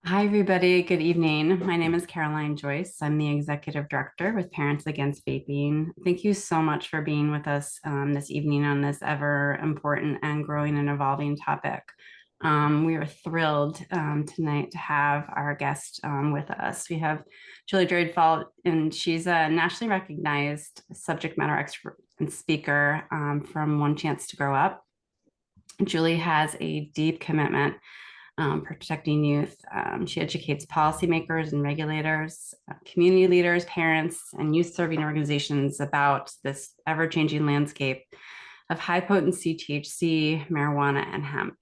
Hi, everybody. Good evening. My name is Caroline Joyce. I'm the executive director with Parents Against Vaping. Thank you so much for being with us this evening on this ever important and growing and evolving topic. We are thrilled tonight to have our guest with us. We have Julie Dreadfalt, and she's a nationally recognized subject matter expert and speaker from One Chance to Grow Up. Julie has a deep commitment protecting youth. She educates policymakers and regulators, community leaders, parents, and youth serving organizations about this ever changing landscape of high potency THC, marijuana, and hemp.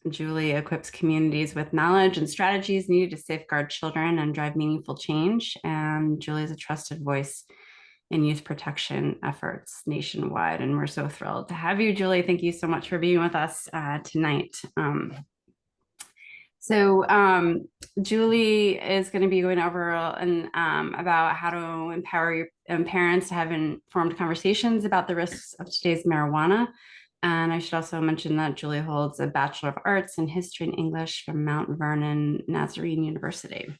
Julie equips communities with knowledge and strategies needed to safeguard children and drive meaningful change. And Julie is a trusted voice in youth protection efforts nationwide. And we're so thrilled to have you, Julie. Thank you so much for being with us tonight. Julie is going to be going over about how to empower your parents to have informed conversations about the risks of today's marijuana. And I should also mention that Julie holds a Bachelor of Arts in History and English from Mount Vernon Nazarene University.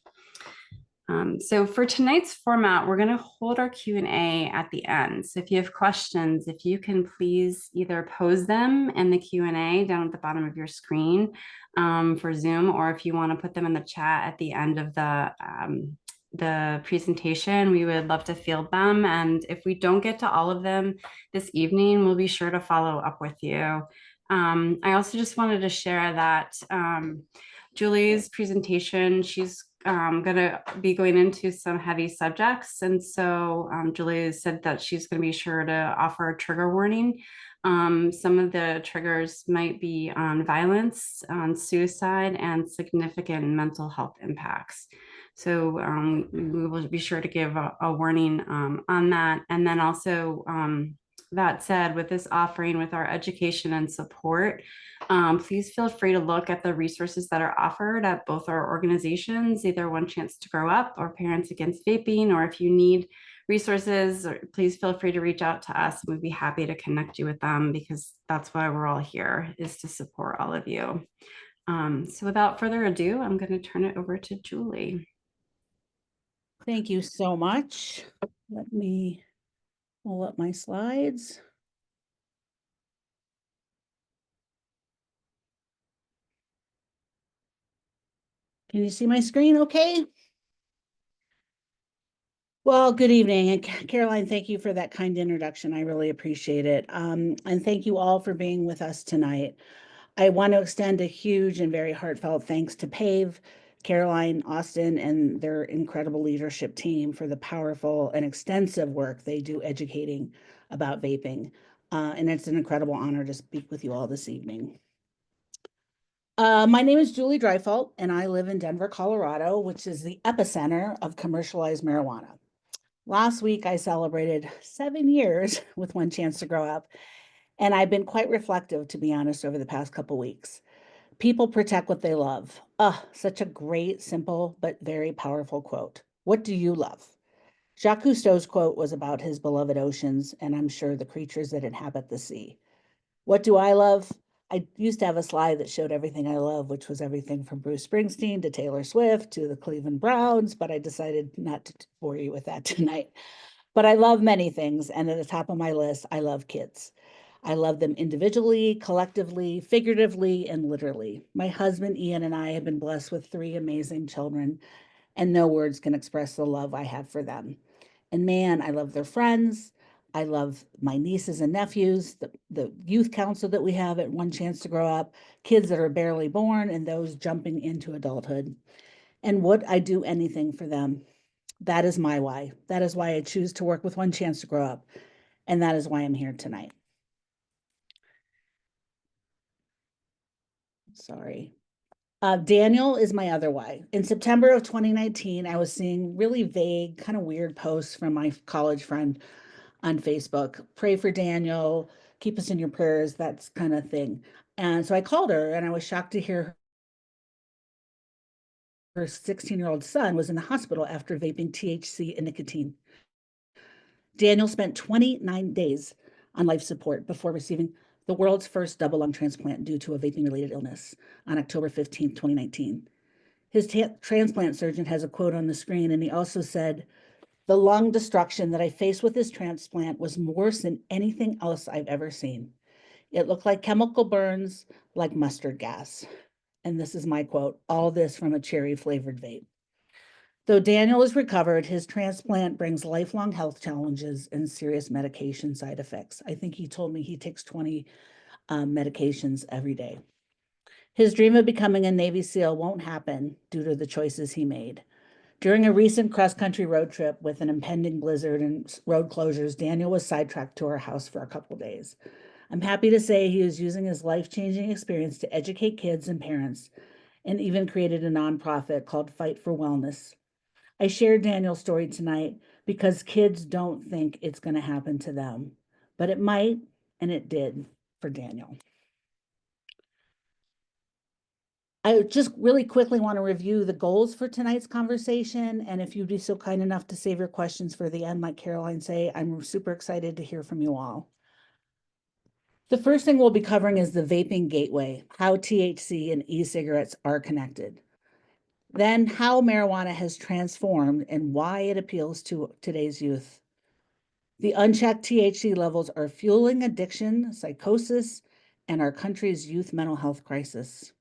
So for tonight's format, we're going to hold our Q&A at the end. So if you have questions, if you can please either pose them in the Q&A down at the bottom of your screen for Zoom, or if you want to put them in the chat at the end of the presentation, we would love to field them. And if we don't get to all of them this evening, we'll be sure to follow up with you. I also just wanted to share that Julie's presentation, she's going to be going into some heavy subjects. And so Julie said that she's going to be sure to offer a trigger warning. Some of the triggers might be on violence, on suicide, and significant mental health impacts. So we will be sure to give a warning on that. And then also, that said, with this offering, with our education and support, please feel free to look at the resources that are offered at both our organizations, either One Chance to Grow Up or Parents Against Vaping, or if you need resources, please feel free to reach out to us. We'd be happy to connect you with them, because that's why we're all here, is to support all of you. So without further ado, I'm going to turn it over to Julie. Thank you so much. Let me pull up my slides. Can you see my screen okay? Well, good evening. And Caroline, thank you for that kind introduction. I really appreciate it. And thank you all for being with us tonight. I want to extend a huge and very heartfelt thanks to PAVe, Caroline, Austin, and their incredible leadership team for the powerful and extensive work they do educating about vaping. And it's an incredible honor to speak with you all this evening. My name is Julie Dreifalt, and I live in Denver, Colorado, which is the epicenter of commercialized marijuana. Last week, I celebrated 7 years with One Chance to Grow Up, and I've been quite reflective, to be honest, over the past couple weeks. People protect what they love. Such a great, simple, but very powerful quote. What do you love? Jacques Cousteau's quote was about his beloved oceans, and I'm sure the creatures that inhabit the sea. What do I love? I used to have a slide that showed everything I love, which was everything from Bruce Springsteen to Taylor Swift to the Cleveland Browns, but I decided not to bore you with that tonight. But I love many things, and at the top of my list, I love kids. I love them individually, collectively, figuratively, and literally. My husband, Ian, and I have been blessed with 3 amazing children, and no words can express the love I have for them. And man, I love their friends. I love my nieces and nephews, the youth council that we have at One Chance to Grow Up, kids that are barely born, and those jumping into adulthood. And would I do anything for them? That is my why. That is why I choose to work with One Chance to Grow Up. And that is why I'm here tonight. Sorry. Daniel is my other why. In September of 2019, I was seeing really vague, kind of weird posts from my college friend on Facebook. Pray for Daniel, keep us in your prayers, that's kind of thing. And so I called her, and I was shocked to hear her 16-year-old son was in the hospital after vaping THC and nicotine. Daniel spent 29 days on life support before receiving the world's first double lung transplant due to a vaping-related illness on October 15, 2019. His transplant surgeon has a quote on the screen, and he also said, "The lung destruction that I faced with this transplant was worse than anything else I've ever seen. It looked like chemical burns, like mustard gas." And this is my quote, all this from a cherry flavored vape. Though Daniel is recovered, his transplant brings lifelong health challenges and serious medication side effects. I think he told me he takes 20 medications every day. His dream of becoming a Navy SEAL won't happen due to the choices he made. During a recent cross-country road trip with an impending blizzard and road closures, Daniel was sidetracked to our house for a couple days. I'm happy to say he is using his life-changing experience to educate kids and parents, and even created a nonprofit called Fight for Wellness. I shared Daniel's story tonight because kids don't think it's going to happen to them, but it might, and it did for Daniel. I just really quickly want to review the goals for tonight's conversation. And if you'd be so kind enough to save your questions for the end, like Caroline say, I'm super excited to hear from you all. The first thing we'll be covering is the vaping gateway, how THC and e-cigarettes are connected. Then how marijuana has transformed and why it appeals to today's youth. The unchecked THC levels are fueling addiction, psychosis, and our country's youth mental health crisis.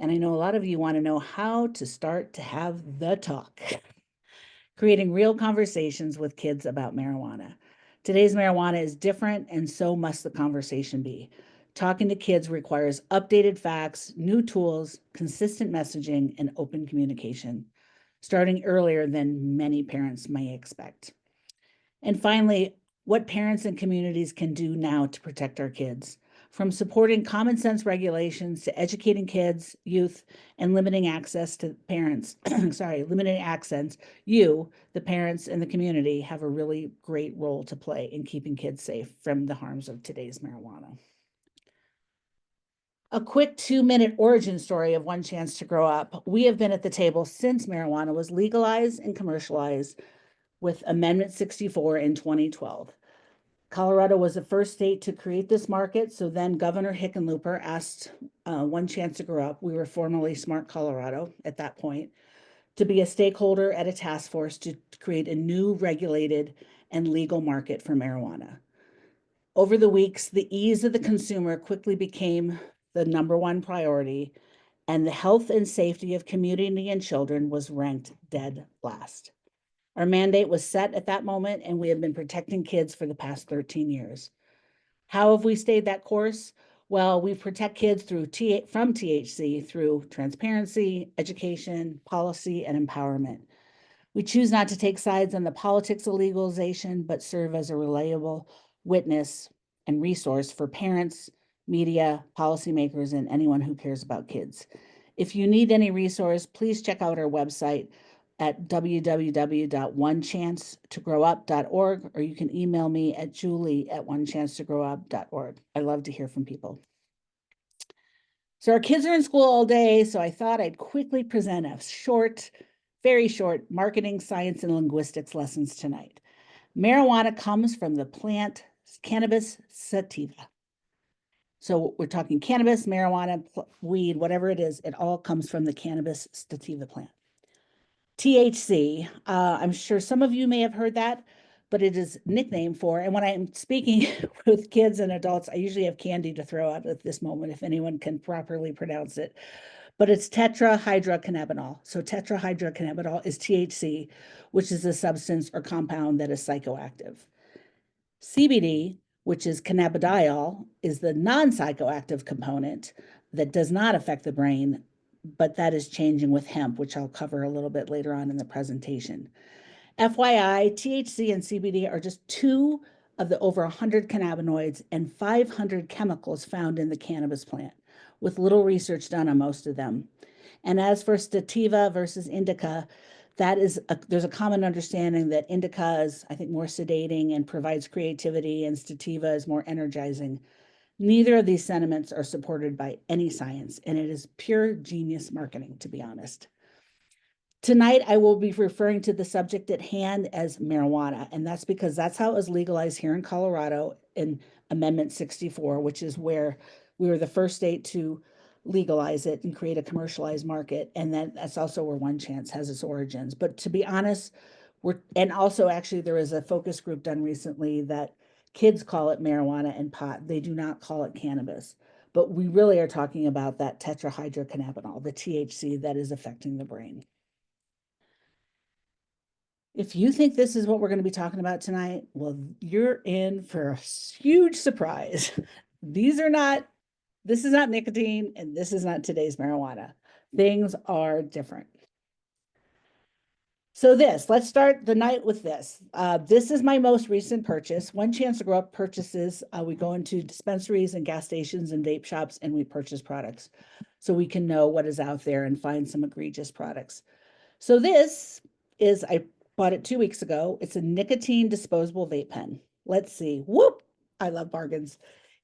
And I know a lot of you want to know how to start to have the talk, creating real conversations with kids about marijuana. Today's marijuana is different, and so must the conversation be. Talking to kids requires updated facts, new tools, consistent messaging, and open communication, starting earlier than many parents may expect. And finally, what parents and communities can do now to protect our kids, from supporting common sense regulations to educating kids, youth, and limiting access to parents. Limiting access. You, the parents and the community, have a really great role to play in keeping kids safe from the harms of today's marijuana. A quick 2-minute origin story of One Chance to Grow Up. We have been at the table since marijuana was legalized and commercialized with Amendment 64 in 2012. Colorado was the first state to create this market, so then Governor Hickenlooper asked One Chance to Grow Up, we were formerly Smart Colorado at that point, to be a stakeholder at a task force to create a new regulated and legal market for marijuana. Over the weeks, the ease of the consumer quickly became the #1 priority, and the health and safety of community and children was ranked dead last. Our mandate was set at that moment, and we have been protecting kids for the past 13 years. How have we stayed that course? Well, we protect kids from THC through transparency, education, policy, and empowerment. We choose not to take sides on the politics of legalization, but serve as a reliable witness and resource for parents, media, policymakers, and anyone who cares about kids. If you need any resource, please check out our website at www.onechancetogrowup.org, or you can email me at julie@onechancetogrowup.org. I love to hear from people. So our kids are in school all day, so I thought I'd quickly present a very short marketing, science, and linguistics lessons tonight. Marijuana comes from the plant Cannabis sativa. So we're talking cannabis, marijuana, weed, whatever it is, it all comes from the Cannabis sativa plant. THC, I'm sure some of you may have heard that, but it is nickname for, and when I'm speaking with kids and adults, I usually have candy to throw out at this moment if anyone can properly pronounce it, but it's tetrahydrocannabinol. So tetrahydrocannabinol is THC, which is a substance or compound that is psychoactive. CBD, which is cannabidiol, is the non-psychoactive component that does not affect the brain, but that is changing with hemp, which I'll cover a little bit later on in the presentation. FYI, THC and CBD are just 2 of the over 100 cannabinoids and 500 chemicals found in the cannabis plant, with little research done on most of them. And as for sativa versus indica, there's a common understanding that indica is, I think, more sedating and provides creativity, and sativa is more energizing. Neither of these sentiments are supported by any science, and it is pure genius marketing, to be honest. Tonight, I will be referring to the subject at hand as marijuana, and that's because that's how it was legalized here in Colorado in Amendment 64, which is where we were the first state to legalize it and create a commercialized market. And that's also where One Chance has its origins. But to be honest, and also actually there was a focus group done recently that kids call it marijuana and pot. They do not call it cannabis. But we really are talking about that tetrahydrocannabinol, the THC that is affecting the brain. If you think this is what we're going to be talking about tonight, well, you're in for a huge surprise. This is not nicotine, and this is not today's marijuana. Things are different. So let's start the night with this. This is my most recent purchase. One Chance to Grow Up purchases. We go into dispensaries and gas stations and vape shops, and we purchase products so we can know what is out there and find some egregious products. So I bought it 2 weeks ago. It's a nicotine disposable vape pen. Let's see. Whoop! I love bargains.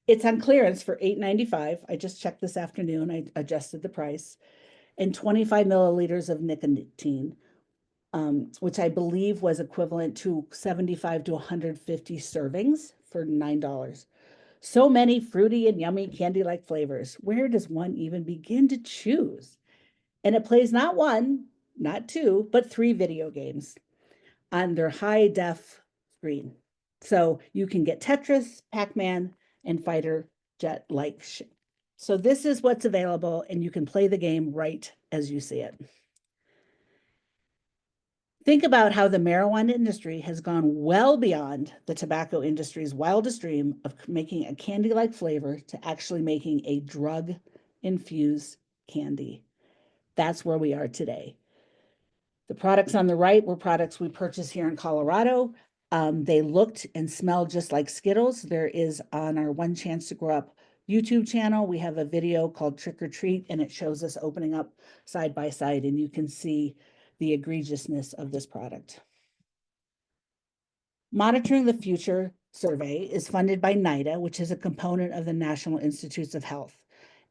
It's on clearance for $8.95. I just checked this afternoon. I adjusted the price. And 25 milliliters of nicotine, which I believe was equivalent to 75 to 150 servings for $9. So many fruity and yummy candy-like flavors. Where does one even begin to choose? And it plays not one, not two, but 3 video games on their high-def screen. So you can get Tetris, Pac-Man, and Fighter Jet-like. So this is what's available, and you can play the game right as you see it. Think about how the marijuana industry has gone well beyond the tobacco industry's wildest dream of making a candy-like flavor to actually making a drug-infused candy. That's where we are today. The products on the right were products we purchased here in Colorado. They looked and smelled just like Skittles. There is on our One Chance to Grow Up YouTube channel, we have a video called Trick or Treat, and it shows us opening up side by side, and you can see the egregiousness of this product. Monitoring the Future survey is funded by NIDA, which is a component of the National Institutes of Health,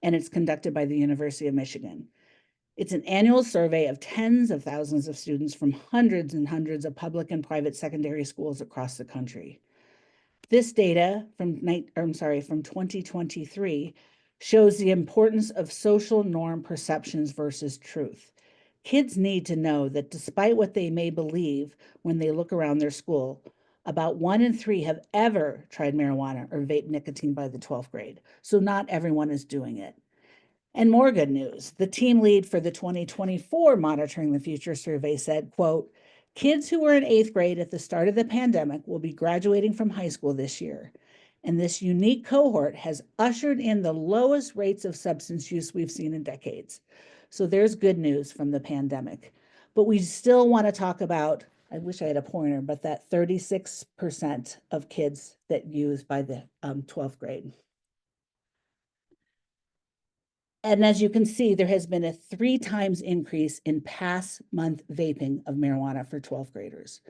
and it's conducted by the University of Michigan. It's an annual survey of tens of thousands of students from hundreds and hundreds of public and private secondary schools across the country. This data from 2023 shows the importance of social norm perceptions versus truth. Kids need to know that despite what they may believe when they look around their school, about 1 in 3 have ever tried marijuana or vape nicotine by the 12th grade. So not everyone is doing it. And more good news. The team lead for the 2024 Monitoring the Future survey said, quote, kids who were in 8th grade at the start of the pandemic will be graduating from high school this year. And this unique cohort has ushered in the lowest rates of substance use we've seen in decades. So there's good news from the pandemic. But we still want to talk about, I wish I had a pointer, but that 36% of kids that use by the 12th grade. And as you can see, there has been a 3 times increase in past month vaping of marijuana for 12th graders.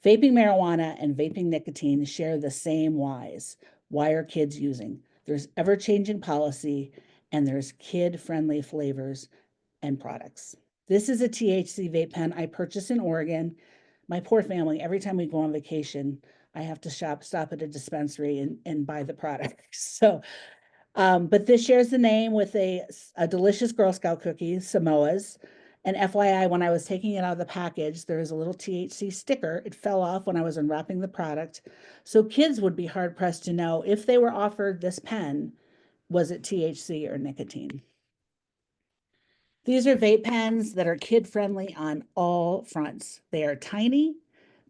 Vaping marijuana and vaping nicotine share the same whys. Why are kids using? There's ever-changing policy, and there's kid-friendly flavors and products. This is a THC vape pen I purchased in Oregon. My poor family, every time we go on vacation, I have to stop at a dispensary and buy the product. So but this shares the name with a delicious Girl Scout cookie, Samoa's. And FYI, when I was taking it out of the package, there is a little THC sticker. It fell off when I was unwrapping the product. So kids would be hard pressed to know if they were offered this pen, was it THC or nicotine? These are vape pens that are kid friendly on all fronts. They are tiny,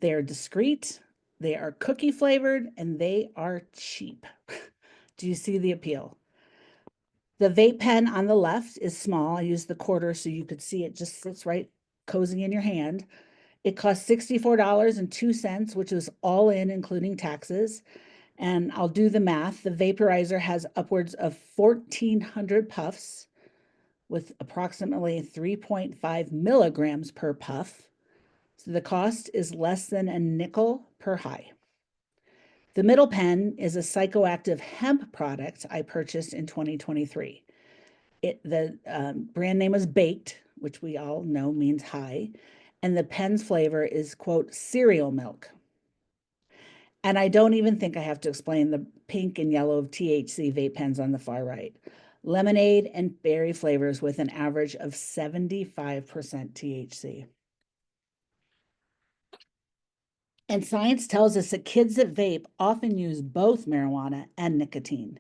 they are discreet, they are cookie flavored, and they are cheap. Do you see the appeal? The vape pen on the left is small. I used the quarter so you could see it just sits right cozy in your hand. It costs $64.02, which is all in, including taxes. And I'll do the math. The vaporizer has upwards of 1,400 puffs with approximately 3.5 milligrams per puff. So the cost is less than a nickel per high. The middle pen is a psychoactive hemp product I purchased in 2023. The brand name is Baked, which we all know means high, and the pen's flavor is, quote, cereal milk. And I don't even think I have to explain the pink and yellow THC vape pens on the far right. lemonade, and berry flavors with an average of 75% THC. And science tells us that kids that vape often use both marijuana and nicotine.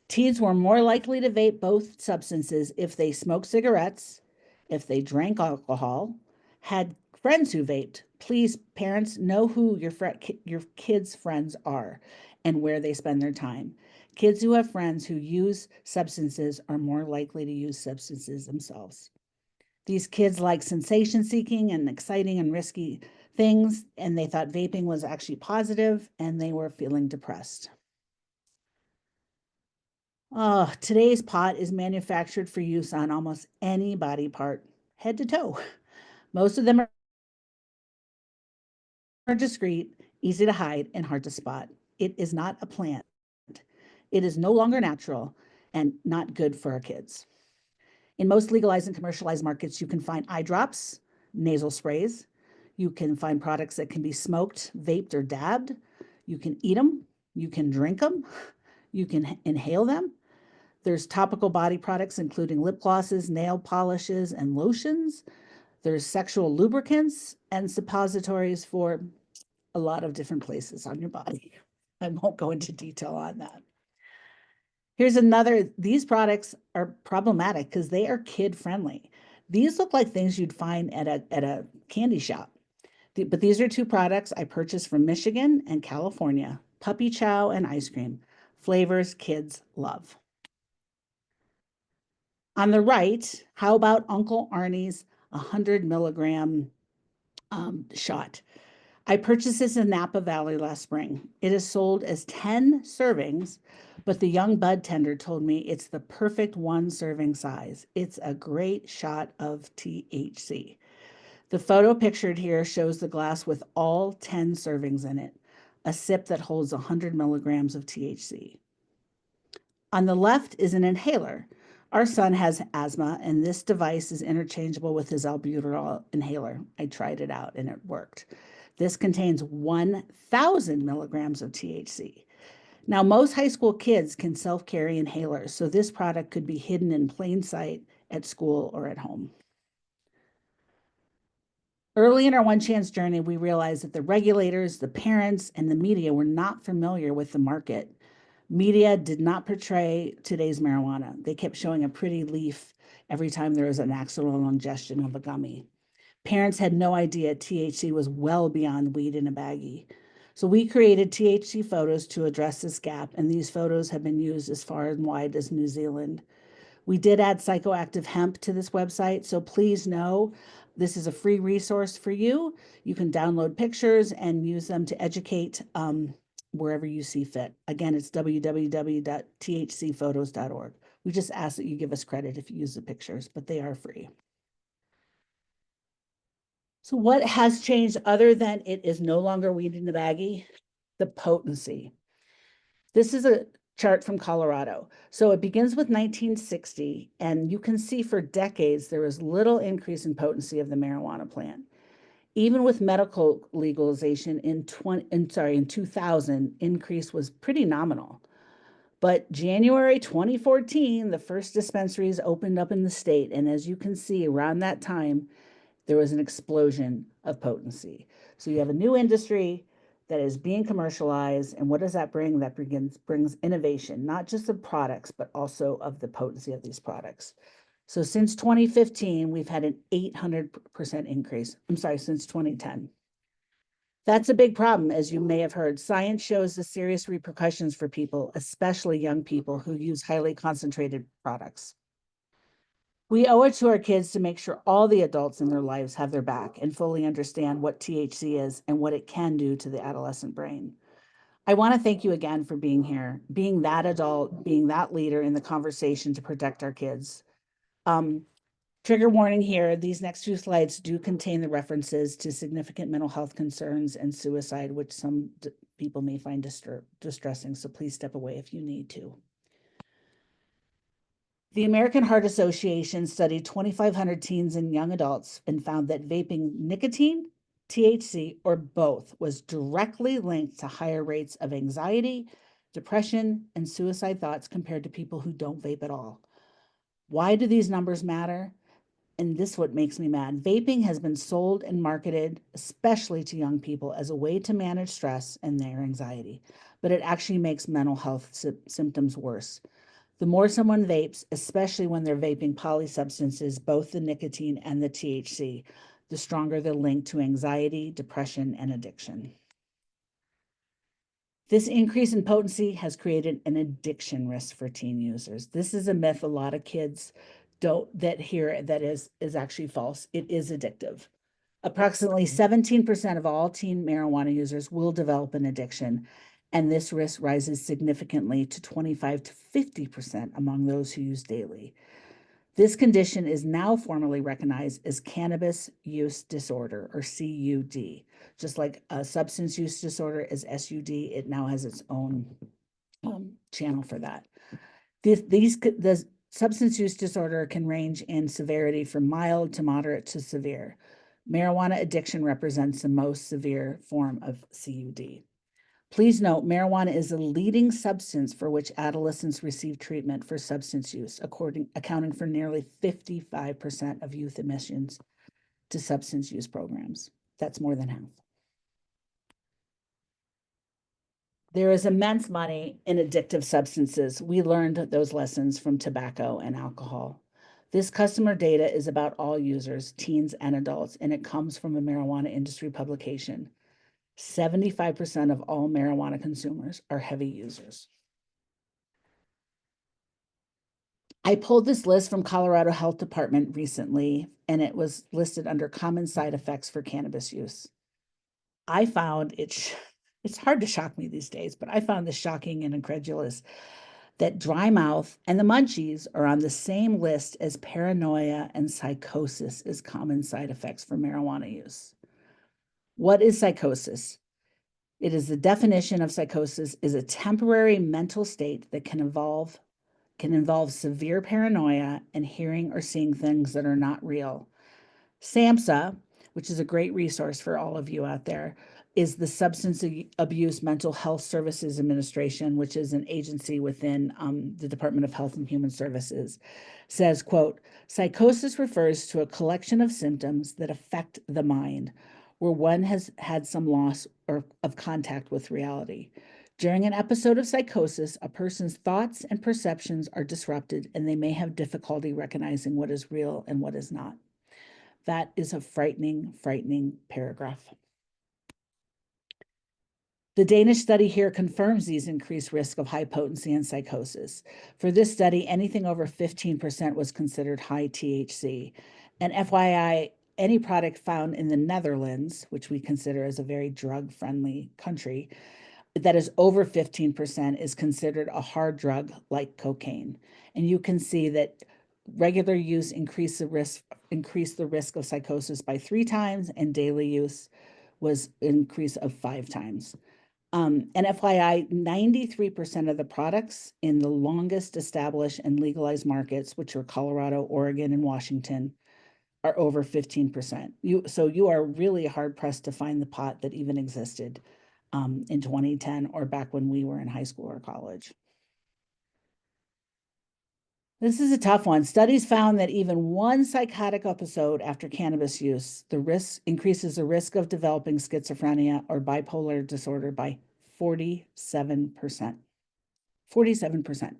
Teens were more likely to vape both substances if they smoked cigarettes, if they drank alcohol, had friends who vaped. Please, parents, know who your kids' friends are and where they spend their time. Kids who have friends who use substances are more likely to use substances themselves. These kids like sensation seeking and exciting and risky things, and they thought vaping was actually positive, and they were feeling depressed. Oh, today's pot is manufactured for use on almost any body part, head to toe. Most of them are discreet, easy to hide, and hard to spot. It is not a plant. It is no longer natural and not good for our kids. In most legalized and commercialized markets, you can find eye drops, nasal sprays. You can find products that can be smoked, vaped, or dabbed. You can eat them. You can drink them. You can inhale them. There's topical body products, including lip glosses, nail polishes, and lotions. There's sexual lubricants and suppositories for a lot of different places on your body. I won't go into detail on that. Here's another, these products are problematic because they are kid friendly. These look like things you'd find at a candy shop. But these are two products I purchased from Michigan and California, puppy chow and ice cream, flavors kids love. On the right, how about Uncle Arnie's 100 milligram shot? I purchased this in Napa Valley last spring. It is sold as 10 servings, but the young bud tender told me it's the perfect one serving size. It's a great shot of THC. The photo pictured here shows the glass with all 10 servings in it, a sip that holds 100 milligrams of THC. On the left is an inhaler. Our son has asthma, and this device is interchangeable with his albuterol inhaler. I tried it out, and it worked. This contains 1,000 milligrams of THC. Now, most high school kids can self-carry inhalers, so this product could be hidden in plain sight at school or at home. Early in our One Chance journey, we realized that the regulators, the parents, and the media were not familiar with the market. Media did not portray today's marijuana. They kept showing a pretty leaf every time there was an accidental ingestion of a gummy. Parents had no idea THC was well beyond weed in a baggie. So we created THC photos to address this gap, and these photos have been used as far and wide as New Zealand. We did add psychoactive hemp to this website, so please know this is a free resource for you. You can download pictures and use them to educate wherever you see fit. Again, it's www.thcphotos.org. We just ask that you give us credit if you use the pictures, but they are free. So what has changed other than it is no longer weed in the baggie? The potency. This is a chart from Colorado. So it begins with 1960, and you can see for decades there was little increase in potency of the marijuana plant. Even with medical legalization in 2000, increase was pretty nominal. But January 2014, the first dispensaries opened up in the state, and as you can see, around that time, there was an explosion of potency. So you have a new industry that is being commercialized, and what does that bring? That brings innovation, not just of products, but also of the potency of these products. So since 2015, we've had an 800% increase. I'm sorry, since 2010. That's a big problem, as you may have heard. Science shows the serious repercussions for people, especially young people who use highly concentrated products. We owe it to our kids to make sure all the adults in their lives have their back and fully understand what THC is and what it can do to the adolescent brain. I want to thank you again for being here, being that adult, being that leader in the conversation to protect our kids. Trigger warning here, these next few slides do contain the references to significant mental health concerns and suicide, which some people may find distressing, so please step away if you need to. The American Heart Association studied 2,500 teens and young adults and found that vaping nicotine, THC, or both was directly linked to higher rates of anxiety, depression, and suicide thoughts compared to people who don't vape at all. Why do these numbers matter? And this is what makes me mad. Vaping has been sold and marketed, especially to young people, as a way to manage stress and their anxiety, but it actually makes mental health symptoms worse. The more someone vapes, especially when they're vaping polysubstances, both the nicotine and the THC, the stronger the link to anxiety, depression, and addiction. This increase in potency has created an addiction risk for teen users. This is a myth a lot of kids don't hear that is actually false. It is addictive. Approximately 17% of all teen marijuana users will develop an addiction, and this risk rises significantly to 25 to 50% among those who use daily. This condition is now formally recognized as cannabis use disorder, or CUD. Just like a substance use disorder is SUD, it now has its own channel for that. The substance use disorder can range in severity from mild to moderate to severe. Marijuana addiction represents the most severe form of CUD. Please note, marijuana is the leading substance for which adolescents receive treatment for substance use, accounting for nearly 55% of youth admissions to substance use programs. That's more than half. There is immense money in addictive substances. We learned those lessons from tobacco and alcohol. This customer data is about all users, teens and adults, and it comes from a marijuana industry publication. 75% of all marijuana consumers are heavy users. I pulled this list from Colorado Health Department recently, and it was listed under common side effects for cannabis use. I found it's hard to shock me these days, but I found this shocking and incredulous that dry mouth and the munchies are on the same list as paranoia and psychosis as common side effects for marijuana use. What is psychosis? It is the definition of psychosis is a temporary mental state that can involve severe paranoia and hearing or seeing things that are not real. SAMHSA, which is a great resource for all of you out there, is the Substance Abuse Mental Health Services Administration, which is an agency within the Department of Health and Human Services, says, quote, psychosis refers to a collection of symptoms that affect the mind, where one has had some loss of contact with reality. During an episode of psychosis, a person's thoughts and perceptions are disrupted, and they may have difficulty recognizing what is real and what is not. That is a frightening, frightening paragraph. The Danish study here confirms these increased risk of high potency and psychosis. For this study, anything over 15% was considered high THC. And FYI, any product found in the Netherlands, which we consider as a very drug-friendly country, that is over 15% is considered a hard drug like cocaine. And you can see that regular use increased the risk of psychosis by 3 times, and daily use was an increase of 5 times. And FYI, 93% of the products in the longest established and legalized markets, which are Colorado, Oregon, and Washington, are over 15%. So you are really hard pressed to find the pot that even existed in 2010 or back when we were in high school or college. This is a tough one. Studies found that even one psychotic episode after cannabis use, increases the risk of developing schizophrenia or bipolar disorder by 47%. 47%.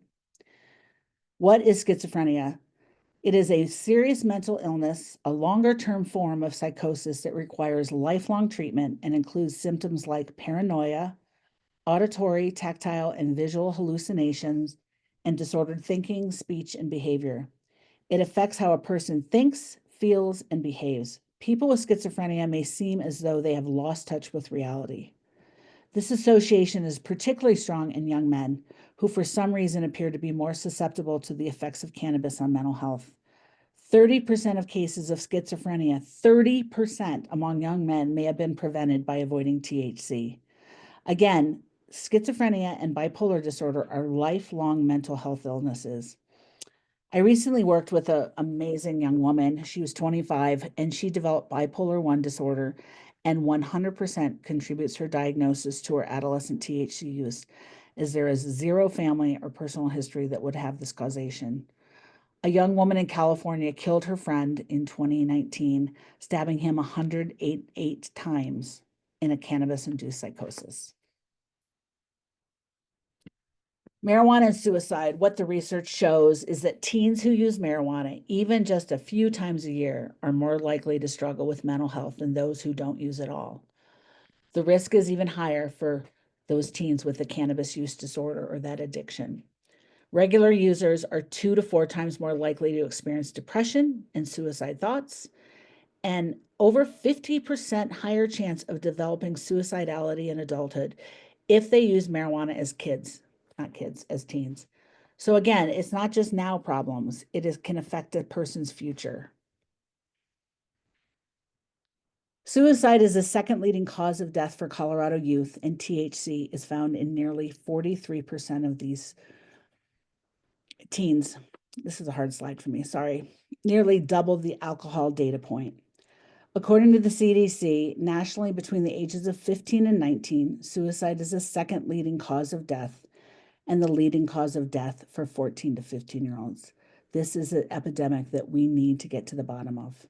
What is schizophrenia? It is a serious mental illness, a longer-term form of psychosis that requires lifelong treatment and includes symptoms like paranoia, auditory, tactile, and visual hallucinations, and disordered thinking, speech, and behavior. It affects how a person thinks, feels, and behaves. People with schizophrenia may seem as though they have lost touch with reality. This association is particularly strong in young men who for some reason appear to be more susceptible to the effects of cannabis on mental health. 30% of cases of schizophrenia, 30% among young men may have been prevented by avoiding THC. Again, schizophrenia and bipolar disorder are lifelong mental health illnesses. I recently worked with an amazing young woman. She was 25 and she developed bipolar 1 disorder and 100% contributes her diagnosis to her adolescent THC use. as there is zero family or personal history that would have this causation. A young woman in California killed her friend in 2019, stabbing him 108 times in a cannabis-induced psychosis. Marijuana and suicide, what the research shows is that teens who use marijuana, even just a few times a year, are more likely to struggle with mental health than those who don't use it all. The risk is even higher for those teens with a cannabis use disorder or that addiction. Regular users are 2 to 4 times more likely to experience depression and suicide thoughts, and over 50% higher chance of developing suicidality in adulthood if they use marijuana as kids, not kids, as teens. So again, it's not just now problems, can affect a person's future. Suicide is the second leading cause of death for Colorado youth, and THC is found in nearly 43% of these teens. This is a hard slide for me, sorry. Nearly double the alcohol data point. According to the CDC, nationally between the ages of 15 and 19, suicide is the second leading cause of death and the leading cause of death for 14 to 15-year-olds. This is an epidemic that we need to get to the bottom of.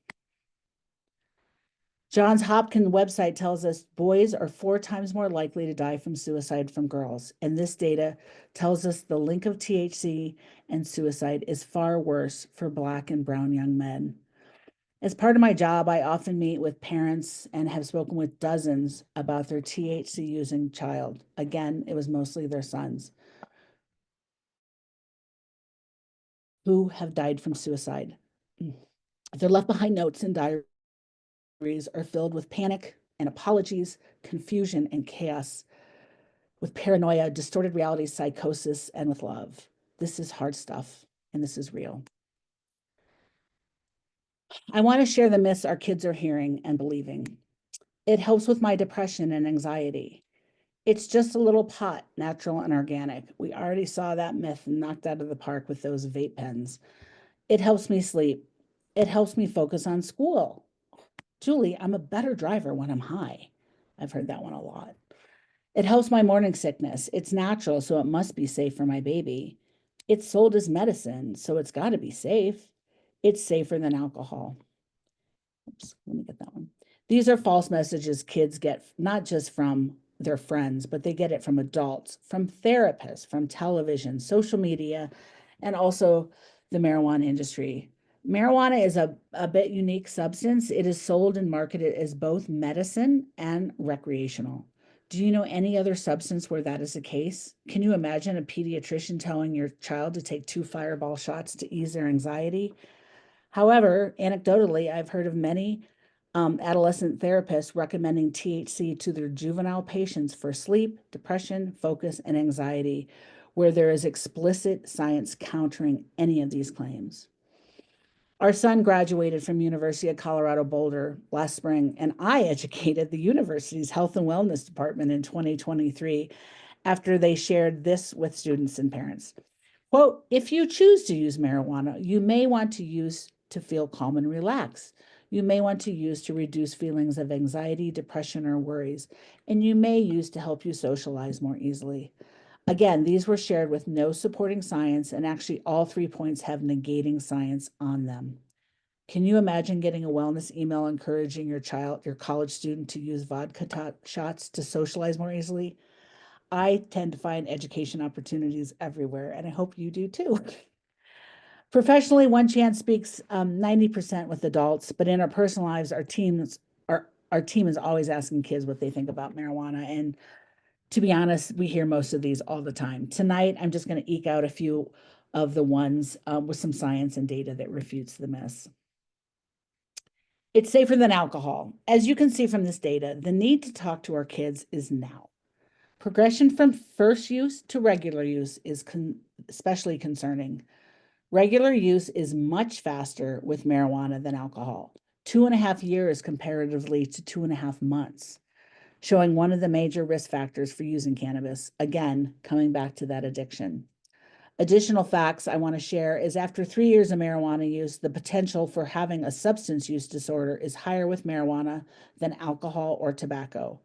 Johns Hopkins website tells us boys are 4 times more likely to die from suicide from girls. And this data tells us the link of THC and suicide is far worse for Black and brown young men. As part of my job, I often meet with parents and have spoken with dozens about their THC using child. Again, it was mostly their sons who have died from suicide. Their left behind notes and diaries are filled with panic and apologies, confusion and chaos, with paranoia, distorted reality, psychosis, and with love. This is hard stuff, and this is real. I want to share the myths our kids are hearing and believing. It helps with my depression and anxiety. It's just a little pot, natural and organic. We already saw that myth knocked out of the park with those vape pens. It helps me sleep. It helps me focus on school. Julie, I'm a better driver when I'm high. I've heard that one a lot. It helps my morning sickness. It's natural, so it must be safe for my baby. It's sold as medicine, so it's got to be safe. It's safer than alcohol. Oops, let me get that one. These are false messages kids get not just from their friends, but they get it from adults, from therapists, from television, social media, and also the marijuana industry. Marijuana is a bit unique substance. It is sold and marketed as both medicine and recreational. Do you know any other substance where that is the case? Can you imagine a pediatrician telling your child to take 2 fireball shots to ease their anxiety? However, anecdotally, I've heard of many adolescent therapists recommending THC to their juvenile patients for sleep, depression, focus, and anxiety, where there is explicit science countering any of these claims. Our son graduated from University of Colorado Boulder last spring, and I educated the university's health and wellness department in 2023 after they shared this with students and parents. Quote, if you choose to use marijuana, you may want to use to feel calm and relax. You may want to use to reduce feelings of anxiety, depression, or worries, and you may use to help you socialize more easily. Again, these were shared with no supporting science, and actually all 3 points have negating science on them. Can you imagine getting a wellness email encouraging your college student to use vodka shots to socialize more easily? I tend to find education opportunities everywhere, and I hope you do too. Professionally, One Chance speaks 90% with adults, but in our personal lives, our team is always asking kids what they think about marijuana. And to be honest, we hear most of these all the time. Tonight, I'm just going to eke out a few of the ones with some science and data that refutes the myths. It's safer than alcohol. As you can see from this data, the need to talk to our kids is now. Progression from first use to regular use is especially concerning. Regular use is much faster with marijuana than alcohol, 2.5 years comparatively to 2.5 months, showing one of the major risk factors for using cannabis, again, coming back to that addiction. Additional facts I want to share is after 3 years of marijuana use, the potential for having a substance use disorder is higher with marijuana than alcohol or tobacco.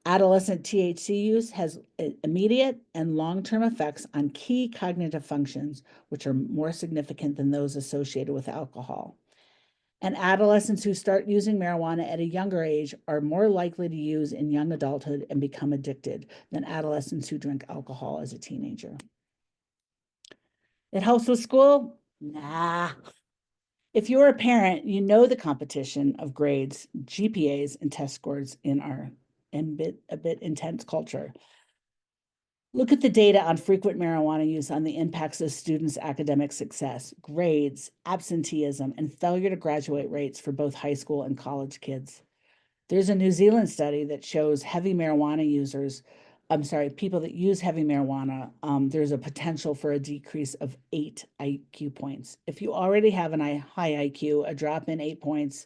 Adolescent THC use has immediate and long-term effects on key cognitive functions, which are more significant than those associated with alcohol. And adolescents who start using marijuana at a younger age are more likely to use in young adulthood and become addicted than adolescents who drink alcohol as a teenager. It helps with school? Nah. If you're a parent, you know the competition of grades, GPAs, and test scores in our a bit intense culture. Look at the data on frequent marijuana use on the impacts of students' academic success, grades, absenteeism, and failure to graduate rates for both high school and college kids. There's a New Zealand study that shows people that use heavy marijuana, there's a potential for a decrease of 8 IQ points. If you already have a high IQ, a drop in 8 points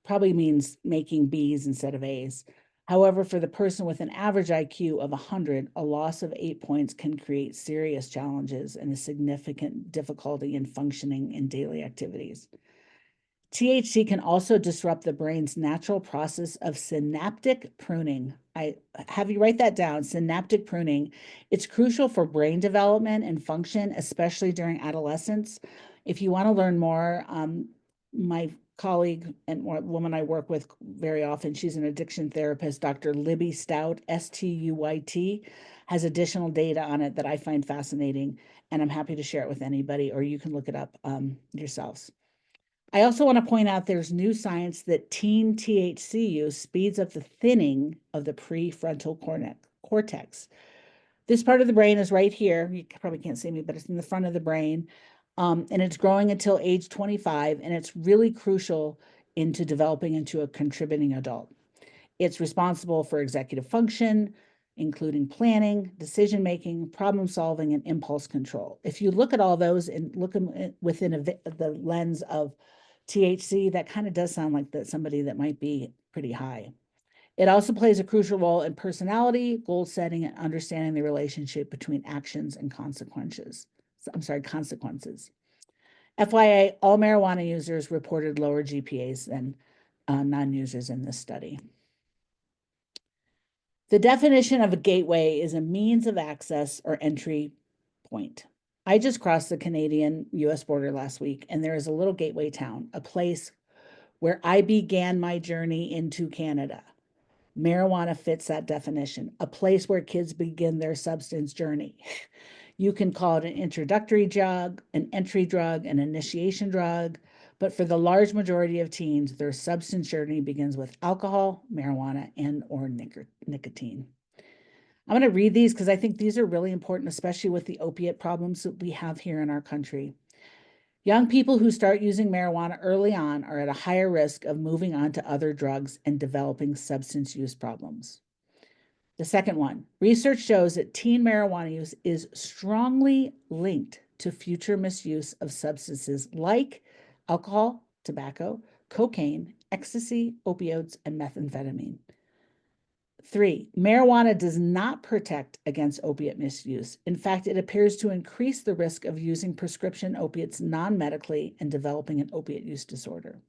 probably means making B's instead of A's. However, for the person with an average IQ of 100, a loss of 8 points can create serious challenges and a significant difficulty in functioning in daily activities. THC can also disrupt the brain's natural process of synaptic pruning. I have you write that down, synaptic pruning. It's crucial for brain development and function, especially during adolescence. If you want to learn more, my colleague and woman I work with very often, she's an addiction therapist, Dr. Libby Stout, Stuyt, has additional data on it that I find fascinating, and I'm happy to share it with anybody, or you can look it up yourselves. I also want to point out there's new science that teen THC use speeds up the thinning of the prefrontal cortex. This part of the brain is right here. You probably can't see me, but it's in the front of the brain. And it's growing until age 25, and it's really crucial into developing into a contributing adult. It's responsible for executive function, including planning, decision-making, problem-solving, and impulse control. If you look at all those and look within the lens of THC, that kind of does sound like somebody that might be pretty high. It also plays a crucial role in personality, goal setting, and understanding the relationship between actions and consequences. FYI, all marijuana users reported lower GPAs than non-users in this study. The definition of a gateway is a means of access or entry point. I just crossed the Canadian-US border last week, and there is a little gateway town, a place where I began my journey into Canada. Marijuana fits that definition, a place where kids begin their substance journey. You can call it an introductory drug, an entry drug, an initiation drug, but for the large majority of teens, their substance journey begins with alcohol, marijuana, and or nicotine. I'm going to read these because I think these are really important, especially with the opiate problems that we have here in our country. Young people who start using marijuana early on are at a higher risk of moving on to other drugs and developing substance use problems. The second one, research shows that teen marijuana use is strongly linked to future misuse of substances like alcohol, tobacco, cocaine, ecstasy, opioids, and methamphetamine. 3, marijuana does not protect against opiate misuse. In fact, it appears to increase the risk of using prescription opiates non-medically and developing an opiate use disorder.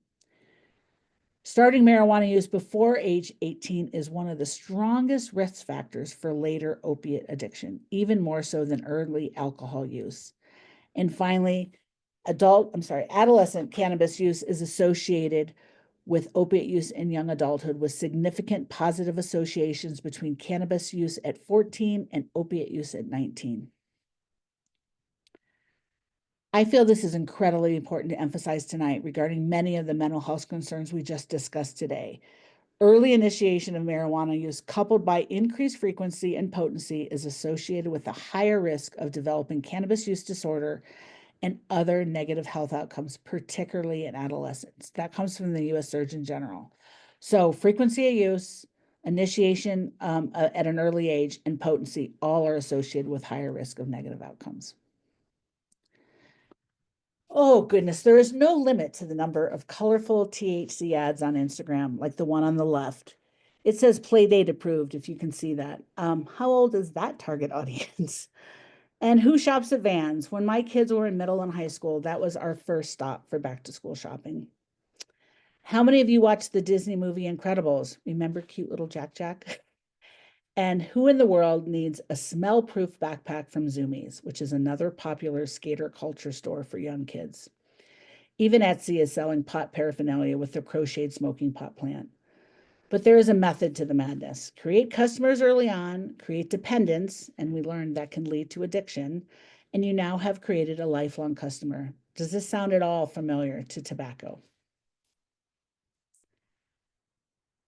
Starting marijuana use before age 18 is one of the strongest risk factors for later opiate addiction, even more so than early alcohol use. And finally, adolescent cannabis use is associated with opiate use in young adulthood, with significant positive associations between cannabis use at 14 and opiate use at 19. I feel this is incredibly important to emphasize tonight regarding many of the mental health concerns we just discussed today. Early initiation of marijuana use coupled by increased frequency and potency is associated with a higher risk of developing cannabis use disorder and other negative health outcomes, particularly in adolescents. That comes from the U.S. Surgeon General. So frequency of use, initiation at an early age, and potency all are associated with higher risk of negative outcomes. Oh goodness, there is no limit to the number of colorful THC ads on Instagram, like the one on the left. It says play date approved, if you can see that. How old is that target audience? And who shops at Vans? When my kids were in middle and high school, that was our first stop for back to school shopping. How many of you watched the Disney movie Incredibles? Remember cute little Jack Jack? And who in the world needs a smell-proof backpack from Zoomies, which is another popular skater culture store for young kids? Even Etsy is selling pot paraphernalia with their crocheted smoking pot plant. But there is a method to the madness. Create customers early on, create dependence, and we learned that can lead to addiction, and you now have created a lifelong customer. Does this sound at all familiar to tobacco?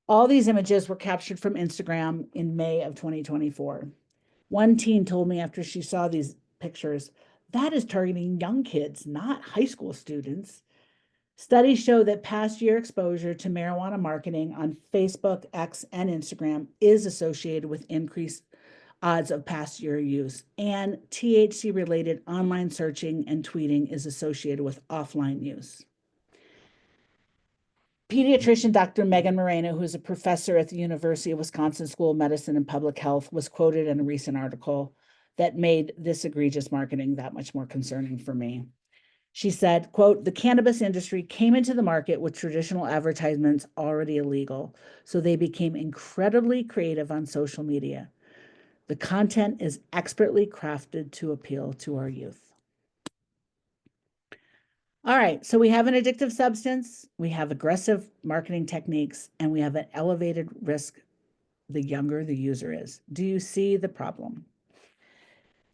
All these images were captured from Instagram in May of 2024. One teen told me after she saw these pictures, that is targeting young kids, not high school students. Studies show that past year exposure to marijuana marketing on Facebook, X, and Instagram is associated with increased odds of past year use, and THC related online searching and tweeting is associated with offline use. Pediatrician Dr. Megan Moreno, who is a professor at the University of Wisconsin School of Medicine and Public Health, was quoted in a recent article that made this egregious marketing that much more concerning for me. She said, quote, the cannabis industry came into the market with traditional advertisements already illegal, so they became incredibly creative on social media. The content is expertly crafted to appeal to our youth. All right, so we have an addictive substance, we have aggressive marketing techniques, and we have an elevated risk the younger the user is. Do you see the problem?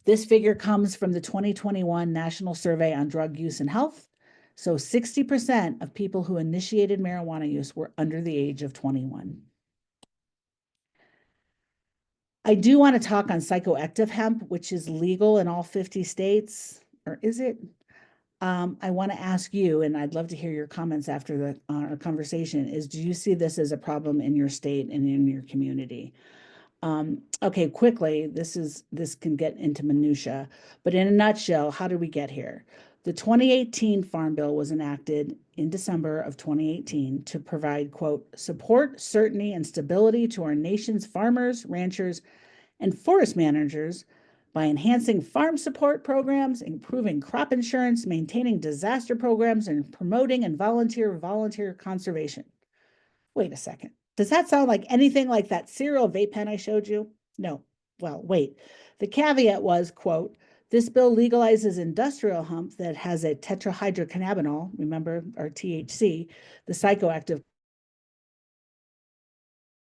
This figure comes from the 2021 National Survey on Drug Use and Health. So 60% of people who initiated marijuana use were under the age of 21. I do want to talk on psychoactive hemp, which is legal in all 50 states, or is it? I want to ask you, and I'd love to hear your comments after our conversation, is do you see this as a problem in your state and in your community? Okay, quickly, this can get into minutia, but in a nutshell, how did we get here? The 2018 Farm Bill was enacted in December of 2018 to provide, quote, support, certainty, and stability to our nation's farmers, ranchers, and forest managers by enhancing farm support programs, improving crop insurance, maintaining disaster programs, and promoting and volunteer conservation. Wait a second. Does that sound like anything like that cereal vape pen I showed you? No. Well, wait. The caveat was, quote, this bill legalizes industrial hemp that has a tetrahydrocannabinol, remember, or THC, the psychoactive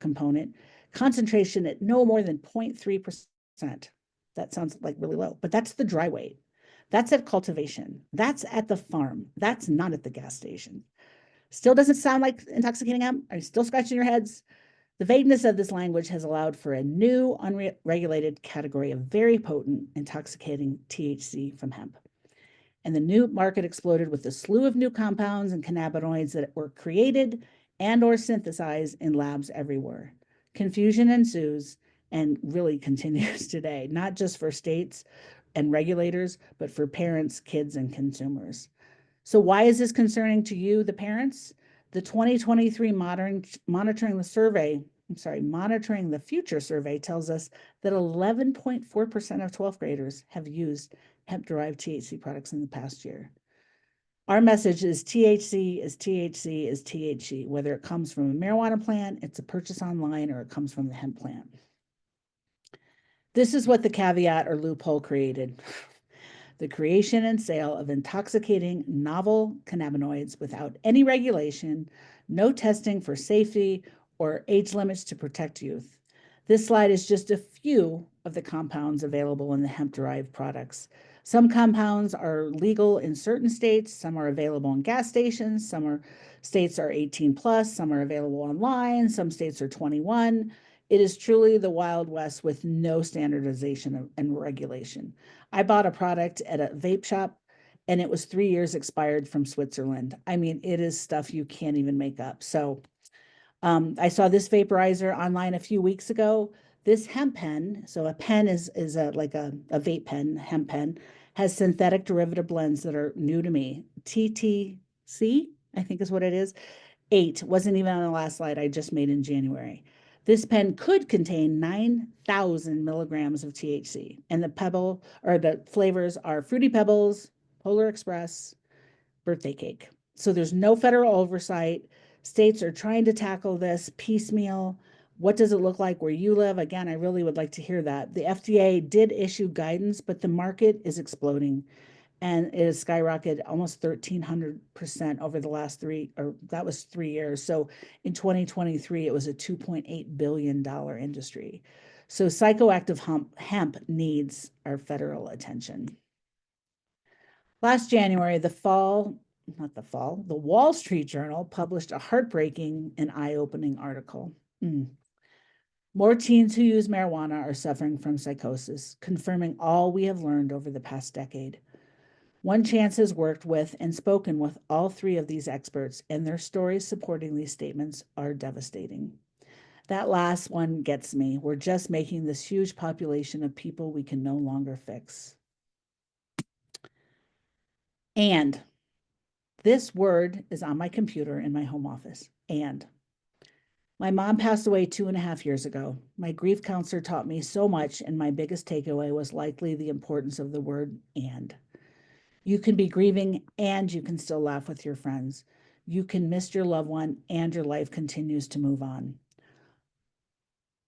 component, concentration at no more than 0.3%. That sounds like really low, but that's the dry weight. That's at cultivation. That's at the farm. That's not at the gas station. Still doesn't sound like intoxicating hemp? Are you still scratching your heads? The vagueness of this language has allowed for a new, unregulated category of very potent, intoxicating THC from hemp. And the new market exploded with a slew of new compounds and cannabinoids that were created and or synthesized in labs everywhere. Confusion ensues and really continues today, not just for states and regulators, but for parents, kids, and consumers. So why is this concerning to you, the parents? The 2023 Monitoring the Future survey tells us that 11.4% of 12th graders have used hemp-derived THC products in the past year. Our message is THC is THC is THC, whether it comes from a marijuana plant, it's a purchase online, or it comes from the hemp plant. This is what the caveat or loophole created. The creation and sale of intoxicating novel cannabinoids without any regulation, no testing for safety, or age limits to protect youth. This slide is just a few of the compounds available in the hemp-derived products. Some compounds are legal in certain states, some are available in gas stations, states are 18 plus, some are available online, some states are 21. It is truly the Wild West with no standardization and regulation. I bought a product at a vape shop and it was 3 years expired from Switzerland. I mean, it is stuff you can't even make up. So I saw this vaporizer online a few weeks ago. This hemp pen, so a pen is like a vape pen, hemp pen, has synthetic derivative blends that are new to me. TTC, I think is what it is. 8, wasn't even on the last slide I just made in January. This pen could contain 9,000 milligrams of THC, and the flavors are Fruity Pebbles, Polar Express, Birthday Cake. So there's no federal oversight. States are trying to tackle this piecemeal, What does it look like where you live? Again, I really would like to hear that. The FDA did issue guidance, but the market is exploding and it has skyrocketed almost 1,300% over the last that was 3 years. So in 2023, it was a $2.8 billion industry. So psychoactive hemp needs our federal attention. Last January, the Wall Street Journal published a heartbreaking and eye-opening article. More teens who use marijuana are suffering from psychosis, confirming all we have learned over the past decade. One Chance has worked with and spoken with all three of these experts, and their stories supporting these statements are devastating. That last one gets me. We're just making this huge population of people we can no longer fix. And this word is on my computer in my home office. And my mom passed away 2.5 years ago. My grief counselor taught me so much, and my biggest takeaway was likely the importance of the word and. You can be grieving and you can still laugh with your friends. You can miss your loved one and your life continues to move on.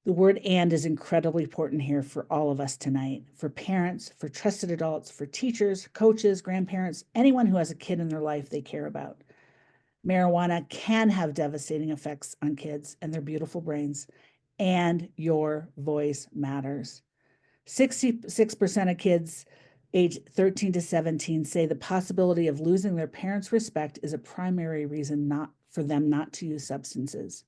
The word and is incredibly important here for all of us tonight, for parents, for trusted adults, for teachers, coaches, grandparents, anyone who has a kid in their life they care about. Marijuana can have devastating effects on kids and their beautiful brains, and your voice matters. 66% of kids aged 13 to 17 say the possibility of losing their parents' respect is a primary reason not for them not to use substances.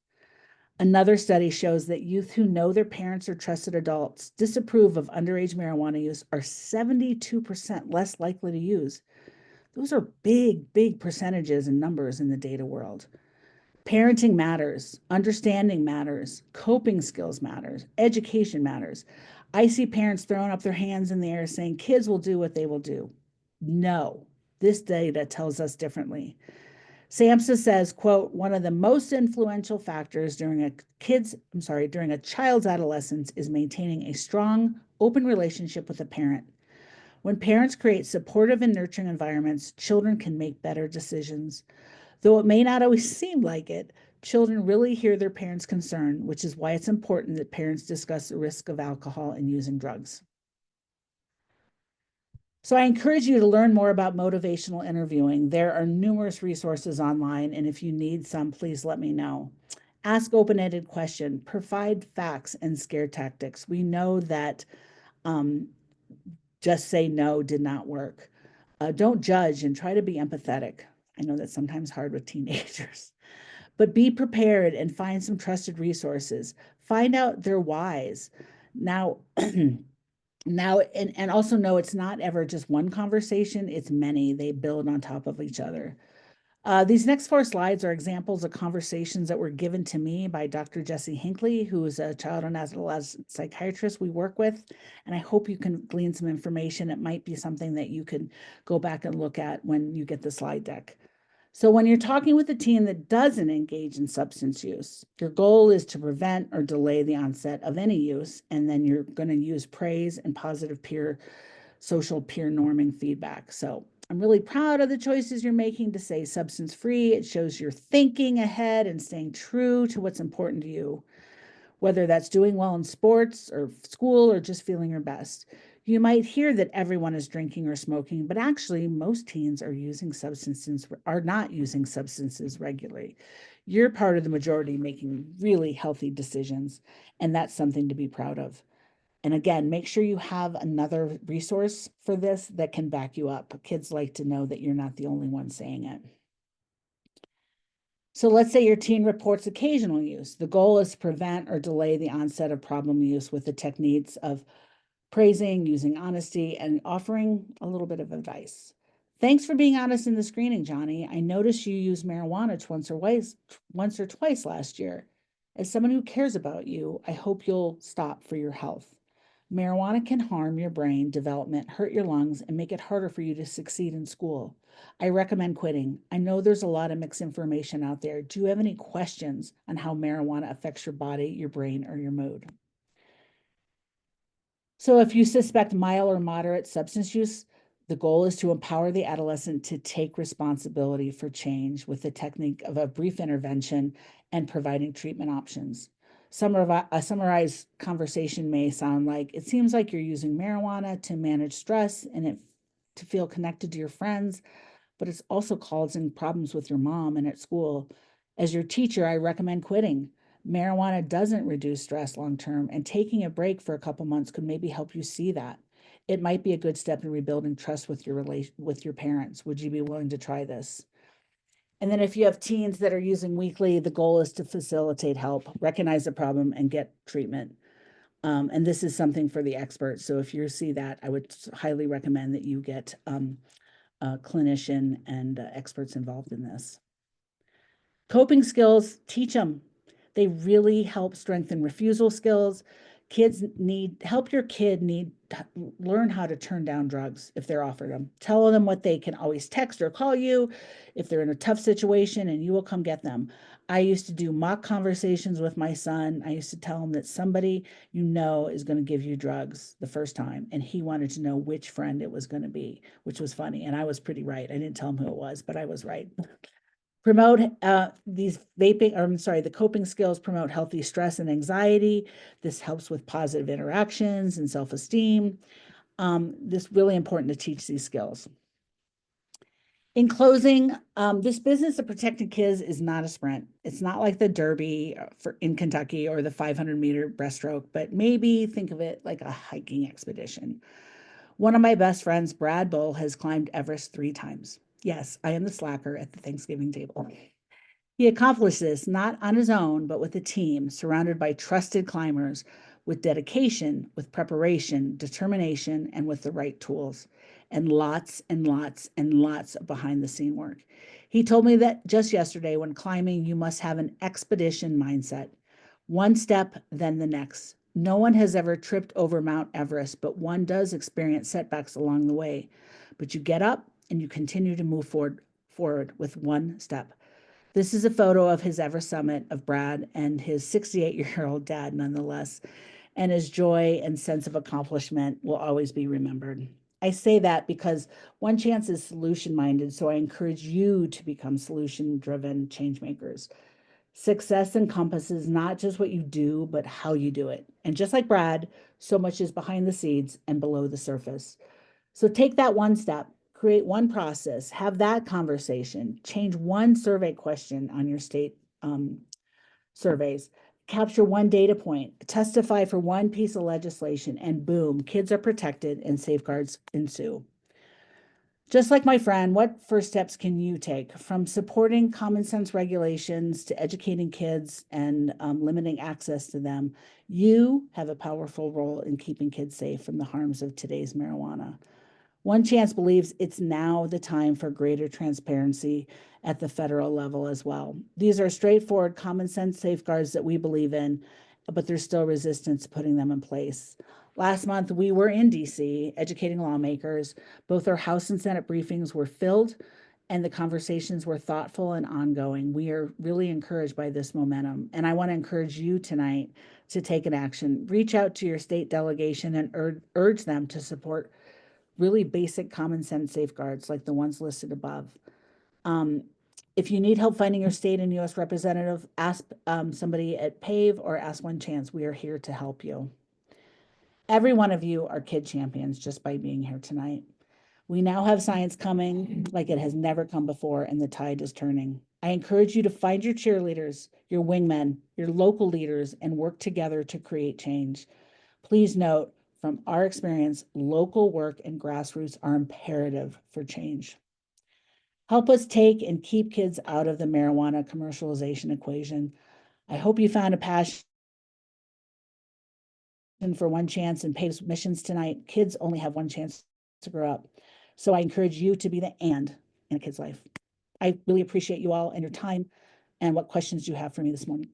Another study shows that youth who know their parents or trusted adults disapprove of underage marijuana use are 72% less likely to use. Those are big percentages and numbers in the data world. Parenting matters, understanding matters, coping skills matters, education matters. I see parents throwing up their hands in the air saying kids will do what they will do. No, this data tells us differently. SAMHSA says, quote, one of the most influential factors during a child's adolescence is maintaining a strong, open relationship with a parent. When parents create supportive and nurturing environments, children can make better decisions. Though it may not always seem like it, children really hear their parents' concern, which is why it's important that parents discuss the risk of alcohol and using drugs. So I encourage you to learn more about motivational interviewing. There are numerous resources online, and if you need some, please let me know. Ask open-ended questions, provide facts and scare tactics. We know that just say no did not work. Don't judge and try to be empathetic. I know that's sometimes hard with teenagers, but be prepared and find some trusted resources. Find out their whys. Now, and also know it's not ever just one conversation, it's many. They build on top of each other. These next 4 slides are examples of conversations that were given to me by Dr. Jessie Hinckley, who is a child and adolescent psychiatrist we work with, and I hope you can glean some information. It might be something that you can go back and look at when you get the slide deck. So when you're talking with a teen that doesn't engage in substance use, your goal is to prevent or delay the onset of any use, and then you're going to use praise and positive social peer norming feedback. So I'm really proud of the choices you're making to say substance free. It shows you're thinking ahead and staying true to what's important to you, whether that's doing well in sports or school or just feeling your best. You might hear that everyone is drinking or smoking, but actually most teens are not using substances regularly. You're part of the majority making really healthy decisions, and that's something to be proud of. And again, make sure you have another resource for this that can back you up. Kids like to know that you're not the only one saying it. So let's say your teen reports occasional use. The goal is to prevent or delay the onset of problem use with the techniques of praising, using honesty, and offering a little bit of advice. Thanks for being honest in the screening, Johnny. I noticed you used marijuana once or twice last year. As someone who cares about you, I hope you'll stop for your health. Marijuana can harm your brain development, hurt your lungs, and make it harder for you to succeed in school. I recommend quitting. I know there's a lot of mixed information out there. Do you have any questions on how marijuana affects your body, your brain, or your mood? So if you suspect mild or moderate substance use, the goal is to empower the adolescent to take responsibility for change with the technique of a brief intervention and providing treatment options. A summarized conversation may sound like, it seems like you're using marijuana to manage stress and to feel connected to your friends, but it's also causing problems with your mom and at school. As your teacher, I recommend quitting. Marijuana doesn't reduce stress long term, and taking a break for a couple months could maybe help you see that. It might be a good step in rebuilding trust with your parents. Would you be willing to try this? And then if you have teens that are using weekly, the goal is to facilitate help, recognize the problem, and get treatment. And this is something for the experts. So if you see that, I would highly recommend that you get a clinician and experts involved in this. Coping skills, teach them. They really help strengthen refusal skills. Kids need help your kid need learn how to turn down drugs if they're offered them. Tell them what they can always text or call you if they're in a tough situation, and you will come get them. I used to do mock conversations with my son. I used to tell him that somebody you know is going to give you drugs the first time, and he wanted to know which friend it was going to be, which was funny. And I was pretty right. I didn't tell him who it was, but I was right. Promote these vaping, or I'm sorry, the coping skills promote healthy stress and anxiety. This helps with positive interactions and self-esteem. This is really important to teach these skills. In closing, this business of protecting kids is not a sprint. It's not like the Derby in Kentucky or the 500-meter breaststroke, but maybe think of it like a hiking expedition. One of my best friends, Brad Bull, has climbed Everest 3 times. Yes, I am the slacker at the Thanksgiving table. He accomplished this not on his own, but with a team surrounded by trusted climbers with dedication, with preparation, determination, and with the right tools, and lots and lots and lots of behind the scene work. He told me that just yesterday, when climbing, you must have an expedition mindset, one step, then the next. No one has ever tripped over Mount Everest, but one does experience setbacks along the way. But you get up and you continue to move forward with one step. This is a photo of his Everest summit of Brad and his 68-year-old dad, nonetheless, and his joy and sense of accomplishment will always be remembered. I say that because One Chance is solution minded, so I encourage you to become solution driven change makers. Success encompasses not just what you do, but how you do it. And just like Brad, so much is behind the scenes and below the surface. So take that one step, create one process, have that conversation, change one survey question on your state surveys, capture one data point, testify for one piece of legislation, and boom, kids are protected and safeguards ensue. Just like my friend, what first steps can you take from supporting common sense regulations to educating kids and limiting access to them? You have a powerful role in keeping kids safe from the harms of today's marijuana. One Chance believes it's now the time for greater transparency at the federal level as well. These are straightforward, common sense safeguards that we believe in, but there's still resistance to putting them in place. Last month, we were in DC educating lawmakers. Both our House and Senate briefings were filled, and the conversations were thoughtful and ongoing. We are really encouraged by this momentum, and I want to encourage you tonight to take an action. Reach out to your state delegation and urge them to support really basic common sense safeguards like the ones listed above. Um, if you need help finding your state and U.S. representative, ask somebody at PAVe or ask One Chance. We are here to help you. Every one of you are kid champions just by being here tonight. We now have science coming like it has never come before, and the tide is turning. I encourage you to find your cheerleaders, your wingmen, your local leaders, and work together to create change. Please note, from our experience, local work and grassroots are imperative for change. Help us take and keep kids out of the marijuana commercialization equation. I hope you found a passion for One Chance and PAVE's missions tonight. Kids only have one chance to grow up. So I encourage you to be the and in a kid's life. I really appreciate you all and your time and what questions you have for me this morning.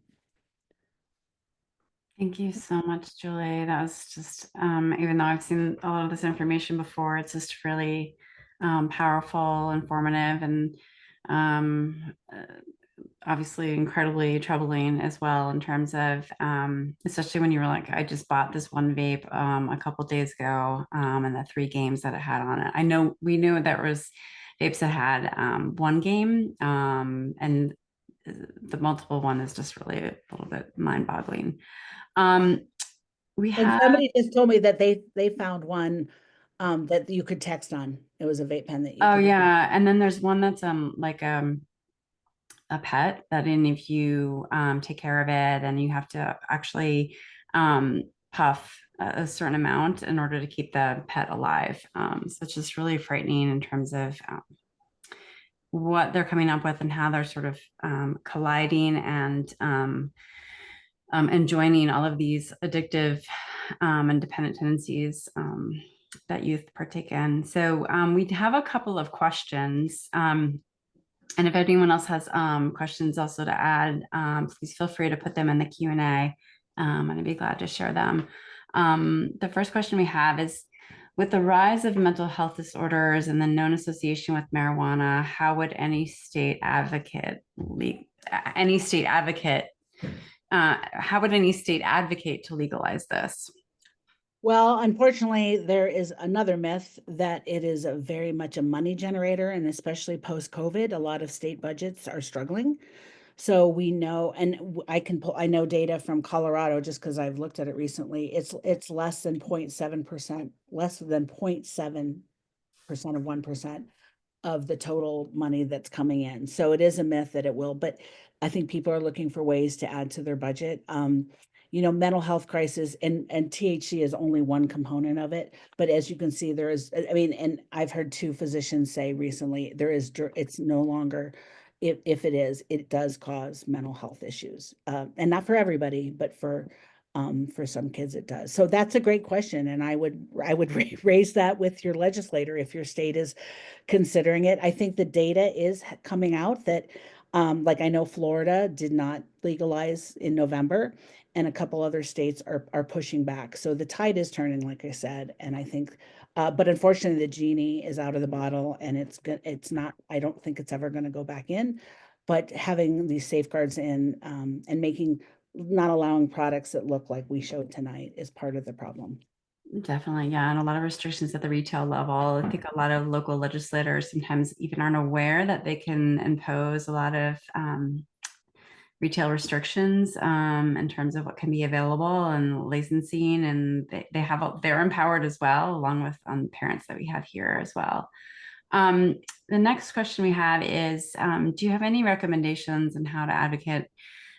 Thank you so much, Julie. That was just, even though I've seen a lot of this information before, it's just really powerful, informative, and obviously incredibly troubling as well in terms of, especially when you were like, I just bought this one vape a couple days ago, and the 3 games that it had on it. I know we knew there was vapes that had one game, and the multiple one is just really a little bit mind-boggling. Um, we And have, somebody just told me that they found one that you could text on. It was a vape pen that you oh could. yeah, and then there's one that's like a pet that in if you take care of it, then you have to actually puff a certain amount in order to keep the pet alive. So it's just really frightening in terms of what they're coming up with and how they're sort of colliding and joining all of these addictive and dependent tendencies that youth partake in. So we have a couple of questions. And if anyone else has questions also to add, please feel free to put them in the Q&A, and I'd be glad to share them. The first question we have is, with the rise of mental health disorders and the known association with marijuana, how would how would any state advocate to legalize this? Well, unfortunately, there is another myth that it is a very much a money generator, and especially post-COVID, a lot of state budgets are struggling. So we know, and I know data from Colorado just because I've looked at it recently. It's less than 0.7%, less than 0.7% of 1% of the total money that's coming in. So it is a myth that it will, but I think people are looking for ways to add to their budget. Mental health crisis and THC is only one component of it. But as you can see, there is, I mean, and I've heard two physicians say recently, it's no longer, if it is, it does cause mental health issues. And not for everybody, but for some kids it does. So that's a great question. And I would raise that with your legislator if your state is considering it. I think the data is coming out that, like I know Florida did not legalize in November, and a couple other states are pushing back. So the tide is turning, like I said, and I think, but unfortunately, the genie is out of the bottle, and it's not. I don't think it's ever going to go back in. But having these safeguards in and not allowing products that look like we showed tonight is part of the problem. Definitely, yeah, and a lot of restrictions at the retail level. I think a lot of local legislators sometimes even aren't aware that they can impose a lot of retail restrictions in terms of what can be available and licensing, and they're empowered as well, along with parents that we have here as well. The next question we have is, do you have any recommendations on how to advocate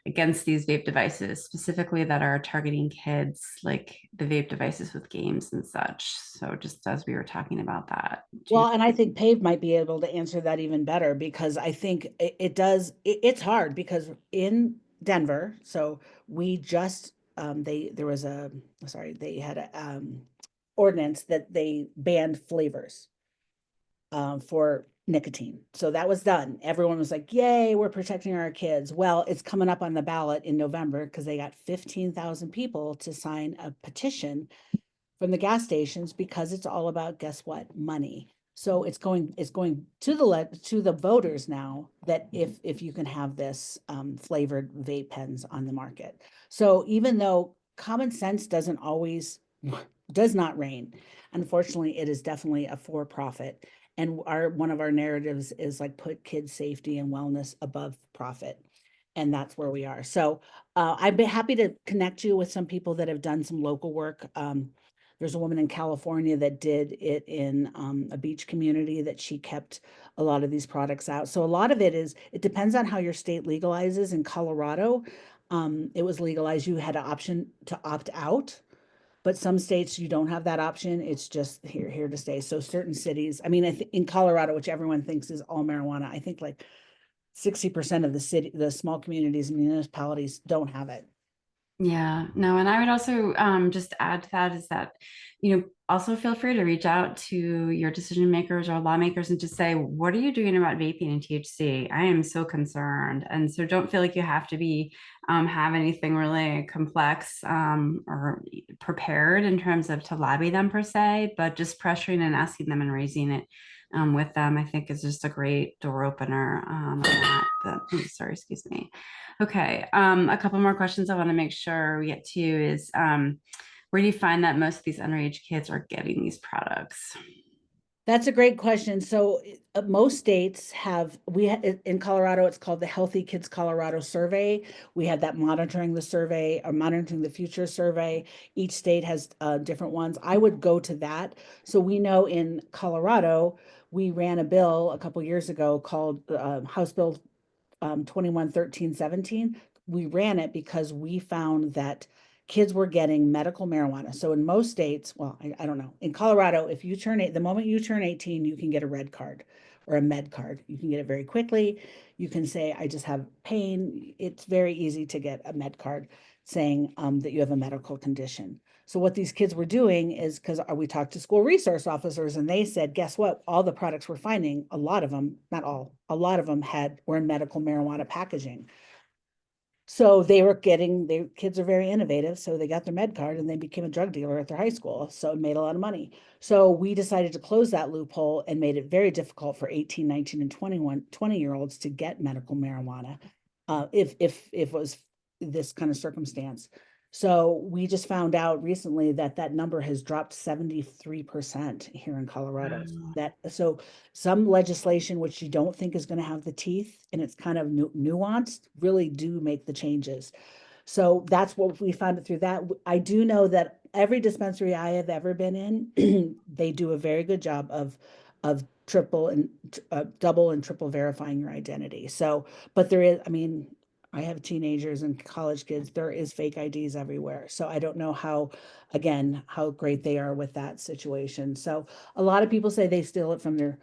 against these vape devices, specifically that are targeting kids, like the vape devices with games and such? So just as we were talking about that. Well, and I think PAVe might be able to answer that even better because I think it does. It's hard because in Denver, so we just there was a sorry they had a ordinance that they banned flavors for nicotine. So that was done. Everyone was like, "Yay, we're protecting our kids." Well, it's coming up on the ballot in November because they got 15,000 people to sign a petition from the gas stations because it's all about, guess what, money. So it's going to the voters now that if you can have this flavored vape pens on the market. So even though common sense does not reign, unfortunately, it is definitely a for profit. And one of our narratives is like put kids' safety and wellness above profit. And that's where we are. So I'd be happy to connect you with some people that have done some local work. There's a woman in California that did it in a beach community that she kept a lot of these products out. So a lot of it depends on how your state legalizes. In Colorado, it was legalized. You had an option to opt out, but some states you don't have that option. It's just here to stay. So certain cities, I mean, in Colorado, which everyone thinks is all marijuana, I think like 60% of the small communities and municipalities don't have it. Yeah, no, and I would also just add to that is that, also feel free to reach out to your decision makers or lawmakers and just say, what are you doing about vaping and THC? I am so concerned. And so don't feel like you have to have anything really complex or prepared in terms of to lobby them per se, but just pressuring and asking them and raising it with them, I think is just a great door opener on sorry, excuse me. Okay, a couple more questions I want to make sure we get to is where do you find that most of these underage kids are getting these products? That's a great question. So most states have, in Colorado, it's called the Healthy Kids Colorado Survey. We have that monitoring the survey or monitoring the future survey. Each state has different ones. I would go to that. So we know in Colorado, we ran a bill a couple years ago called House Bill 211317. We ran it because we found that kids were getting medical marijuana. So in most states, well, I don't know. In Colorado, if you turn the moment you turn 18, you can get a red card or a med card. You can get it very quickly. You can say, I just have pain. It's very easy to get a med card saying that you have a medical condition. So what these kids were doing is, because we talked to school resource officers and they said, guess what? All the products we're finding, a lot of them, not all, a lot of them were in medical marijuana packaging. So they were getting, their kids are very innovative. So they got their med card and they became a drug dealer at their high school. So it made a lot of money. So we decided to close that loophole and made it very difficult for 18, 19, and 20-year-olds to get medical marijuana if it was this kind of circumstance. So we just found out recently that that number has dropped 73% here in Colorado. Wow. So some legislation which you don't think is going to have the teeth and it's kind of nuanced really do make the changes. So that's what we found it through that. I do know that every dispensary I have ever been in, they do a very good job of triple and double and triple verifying your identity. So, but there is, I mean, I have teenagers and college kids. There is fake IDs everywhere. So I don't know how, again, how great they are with that situation. So a lot of people say they steal it from their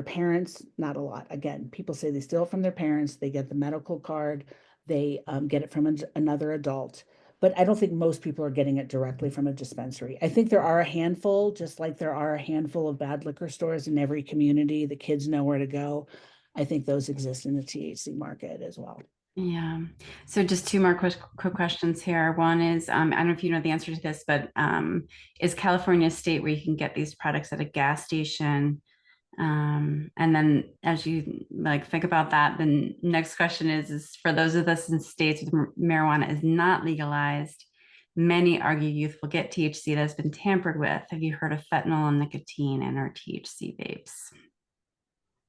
parents. Not a lot. Again, people say they steal it from their parents. They get the medical card. They get it from another adult. But I don't think most people are getting it directly from a dispensary. I think there are a handful, just like there are a handful of bad liquor stores in every community. The kids know where to go. I think those exist in the THC market as well. Yeah. So just two more quick questions here. One is, I don't know if you know the answer to this, but is California a state where you can get these products at a gas station? And then as you like think about that, the next question is for those of us in states with marijuana is not legalized, many argue youth will get THC that has been tampered with. Have you heard of fentanyl and nicotine in our THC vapes?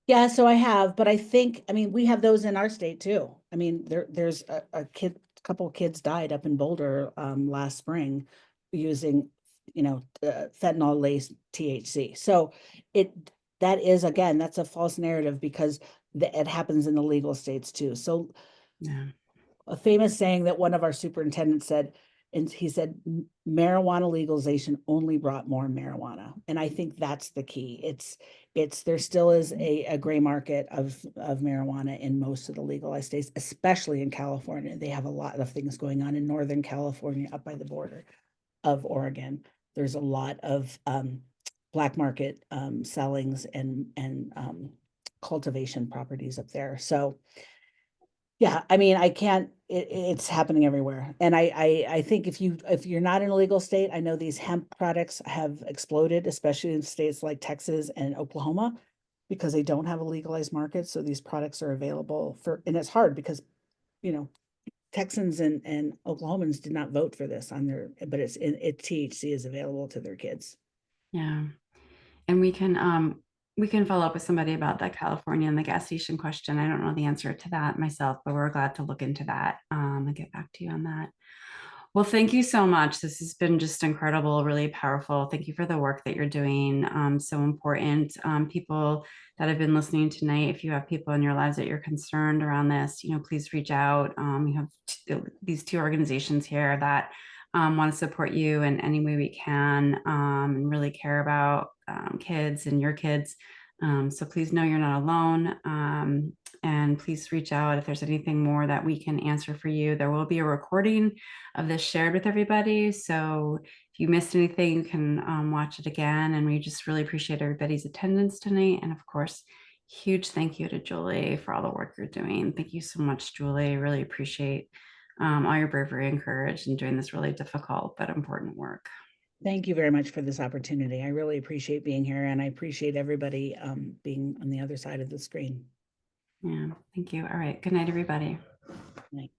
Yeah, so I have, but I think, I mean, we have those in our state too. I mean, there's a kid, a couple of kids died up in Boulder last spring using, fentanyl laced THC. So it that is again, that's a false narrative because it happens in the legal states too. So Yeah. a famous saying that one of our superintendents said, and he said, marijuana legalization only brought more marijuana. And I think that's the key. There still is a gray market of marijuana in most of the legalized states, especially in California. They have a lot of things going on in Northern California up by the border of Oregon. There's a lot of black market sellings and cultivation properties up there. So yeah, I mean, I can't, it's happening everywhere. And I think if you're not in a legal state, I know these hemp products have exploded, especially in states like Texas and Oklahoma, because they don't have a legalized market. So these products are available and it's hard because, you know, Texans and Oklahomans did not vote for this on but THC is available to their kids. Yeah. And we can follow up with somebody about that California and the gas station question. I don't know the answer to that myself, but we're glad to look into that and get back to you on that. Well, thank you so much. This has been just incredible, really powerful. Thank you for the work that you're doing. So important. People that have been listening tonight, if you have people in your lives that you're concerned around this, please reach out. We have these two organizations here that want to support you in any way we can and really care about kids and your kids. So please know you're not alone. And please reach out if there's anything more that we can answer for you. There will be a recording of this shared with everybody. So if you missed anything, you can watch it again. And we just really appreciate everybody's attendance tonight. And of course, huge thank you to Julie for all the work you're doing. Thank you so much, Julie. Really appreciate all your bravery and courage in doing this really difficult but important work. Thank you very much for this opportunity. I really appreciate being here and I appreciate everybody being on the other side of the screen. Yeah, thank you. All right. Good night, everybody. Good night.